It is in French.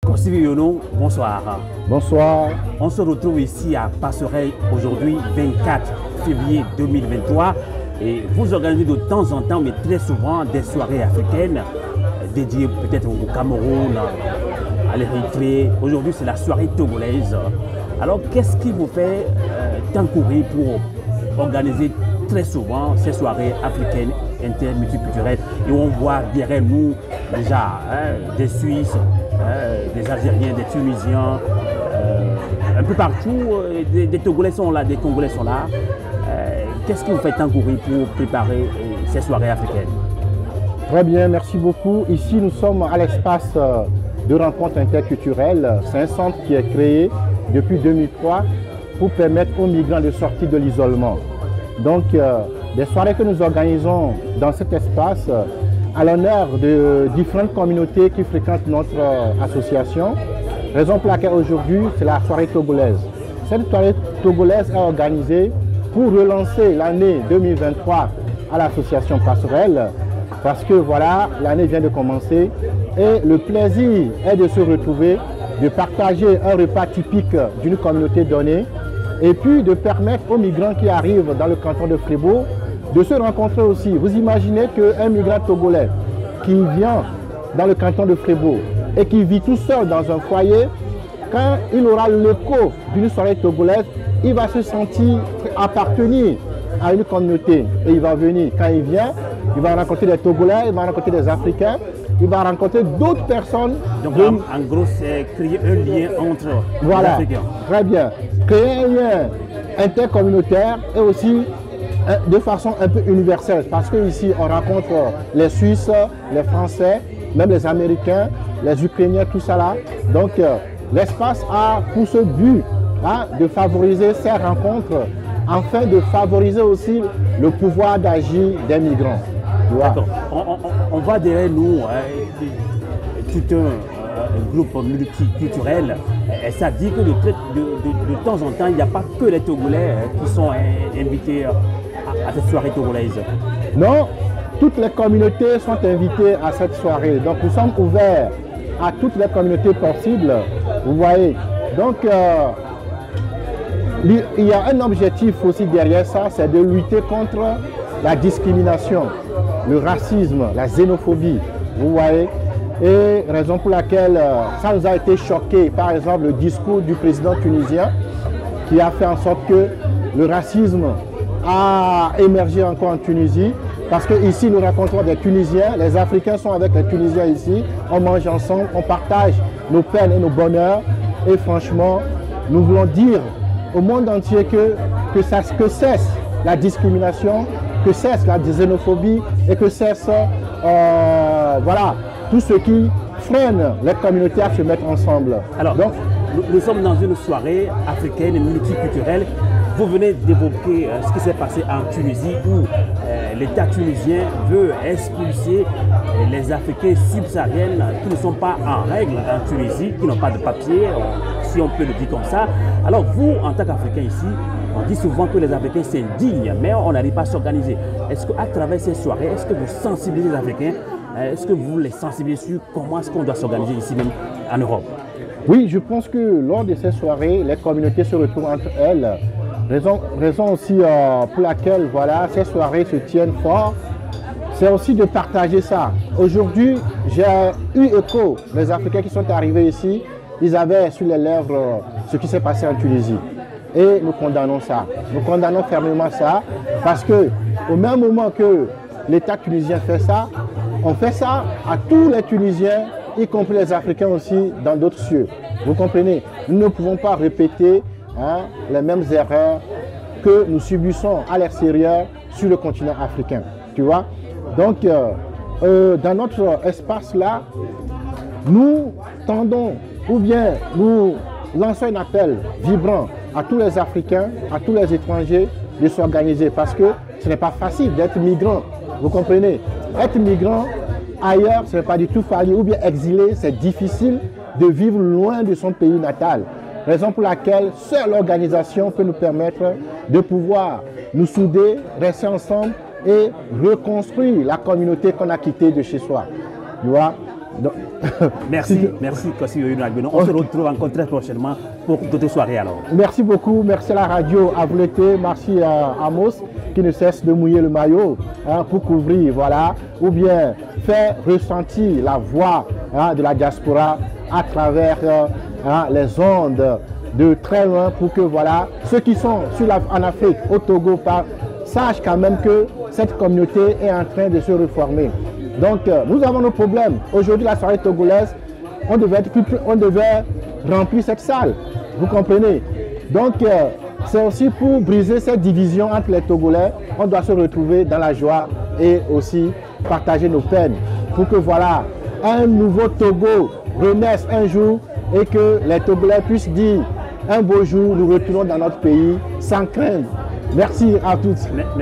Kossivi Yono, bonsoir. Bonsoir. On se retrouve ici à Passerelle aujourd'hui, 24 février 2023. Et vous organisez de temps en temps, mais très souvent, des soirées africaines dédiées peut-être au Cameroun, à l'Érythrée. Aujourd'hui, c'est la soirée togolaise. Alors, qu'est-ce qui vous fait tant courir pour organiser très souvent ces soirées africaines intermulticulturelles? Et on voit derrière nous déjà des Suisses, des Algériens, des Tunisiens, un peu partout, des Togolais sont là, des Congolais sont là. Qu'est-ce qui vous fait tant courir pour préparer ces soirées africaines? Très bien, merci beaucoup. Ici, nous sommes à l'espace de rencontre interculturelle. C'est un centre qui est créé depuis 2003 pour permettre aux migrants de sortir de l'isolement. Donc, des soirées que nous organisons dans cet espace à l'honneur de différentes communautés qui fréquentent notre association. Raison pour laquelle aujourd'hui, c'est la soirée togolaise. Cette soirée togolaise est organisée pour relancer l'année 2023 à l'association Passerelle, parce que voilà, l'année vient de commencer et le plaisir est de se retrouver, de partager un repas typique d'une communauté donnée et puis de permettre aux migrants qui arrivent dans le canton de Fribourg de se rencontrer aussi. Vous imaginez qu'un migrant togolais qui vient dans le canton de Fribourg et qui vit tout seul dans un foyer, quand il aura l'écho d'une soirée togolaise, il va se sentir appartenir à une communauté et il va venir. Quand il vient, il va rencontrer des Togolais, il va rencontrer des Africains, il va rencontrer d'autres personnes. Donc en gros, c'est créer un lien entre les Africains. Très bien. Créer un lien intercommunautaire et aussi de façon un peu universelle, parce qu'ici on rencontre les Suisses, les Français, même les Américains, les Ukrainiens, tout ça là. Donc l'espace a pour ce but de favoriser ces rencontres, afin de favoriser aussi le pouvoir d'agir des migrants. On voit derrière nous tout un groupe multiculturel. Et ça dit que de temps en temps, il n'y a pas que les Togolais qui sont invités à cette soirée togolaise. Non, toutes les communautés sont invitées à cette soirée. Donc nous sommes ouverts à toutes les communautés possibles. Vous voyez. Donc il y a un objectif aussi derrière ça, c'est de lutter contre la discrimination, le racisme, la xénophobie. Vous voyez. Et raison pour laquelle ça nous a été choqué, par exemple, le discours du président tunisien qui a fait en sorte que le racisme a émergé encore en Tunisie, parce qu'ici nous rencontrons des Tunisiens, les Africains sont avec les Tunisiens ici, on mange ensemble, on partage nos peines et nos bonheurs, et franchement, nous voulons dire au monde entier que cesse la discrimination, que cesse la xénophobie et que cesse voilà, tout ce qui freine les communautés à se mettre ensemble. Alors, donc, nous sommes dans une soirée africaine et multiculturelle. Vous venez d'évoquer ce qui s'est passé en Tunisie où l'État tunisien veut expulser les Africains subsahariens qui ne sont pas en règle en Tunisie, qui n'ont pas de papier, si on peut le dire comme ça. Alors vous, en tant qu'Africains ici, on dit souvent que les Africains s'indignent, mais on n'arrive pas à s'organiser. Est-ce qu'à travers ces soirées, est-ce que vous sensibilisez les Africains? Est-ce que vous les sensibilisez sur comment est-ce qu'on doit s'organiser ici même en Europe? Oui, je pense que lors de ces soirées, les communautés se retrouvent entre elles. Raison aussi pour laquelle voilà, ces soirées se tiennent fort, c'est aussi de partager ça. Aujourd'hui, j'ai eu écho, les Africains qui sont arrivés ici, ils avaient sur les lèvres ce qui s'est passé en Tunisie. Et nous condamnons ça. Nous condamnons fermement ça, parce qu'au même moment que l'État tunisien fait ça, on fait ça à tous les Tunisiens, y compris les Africains aussi, dans d'autres cieux. Vous comprenez? Nous ne pouvons pas répéter les mêmes erreurs que nous subissons à l'extérieur sur le continent africain. Tu vois? Donc, dans notre espace-là, nous tendons, ou bien nous lançons un appel vibrant à tous les Africains, à tous les étrangers de s'organiser, parce que ce n'est pas facile d'être migrant. Vous comprenez? Être migrant ailleurs, ce n'est pas du tout facile, ou bien exilé, c'est difficile de vivre loin de son pays natal. Raison pour laquelle seule l'organisation peut nous permettre de pouvoir nous souder, rester ensemble et reconstruire la communauté qu'on a quittée de chez soi. Tu vois? Donc, Merci, merci Kossi Yoyono Agbenon. On se retrouve encore très prochainement pour d'autres soirées alors. Merci beaucoup, merci à la radio, à vous l'été, merci à Amos qui ne cesse de mouiller le maillot pour couvrir, voilà, ou bien faire ressentir la voix de la diaspora à travers les ondes de très loin pour que voilà, ceux qui sont en Afrique, au Togo, sachent quand même que cette communauté est en train de se reformer. Donc nous avons nos problèmes. Aujourd'hui la soirée togolaise, on devait remplir cette salle, vous comprenez. Donc c'est aussi pour briser cette division entre les Togolais, on doit se retrouver dans la joie et aussi partager nos peines pour que voilà, un nouveau Togo renaisse un jour et que les Togolais puissent dire un beau jour, nous retournons dans notre pays sans crainte. Merci à tous. Merci.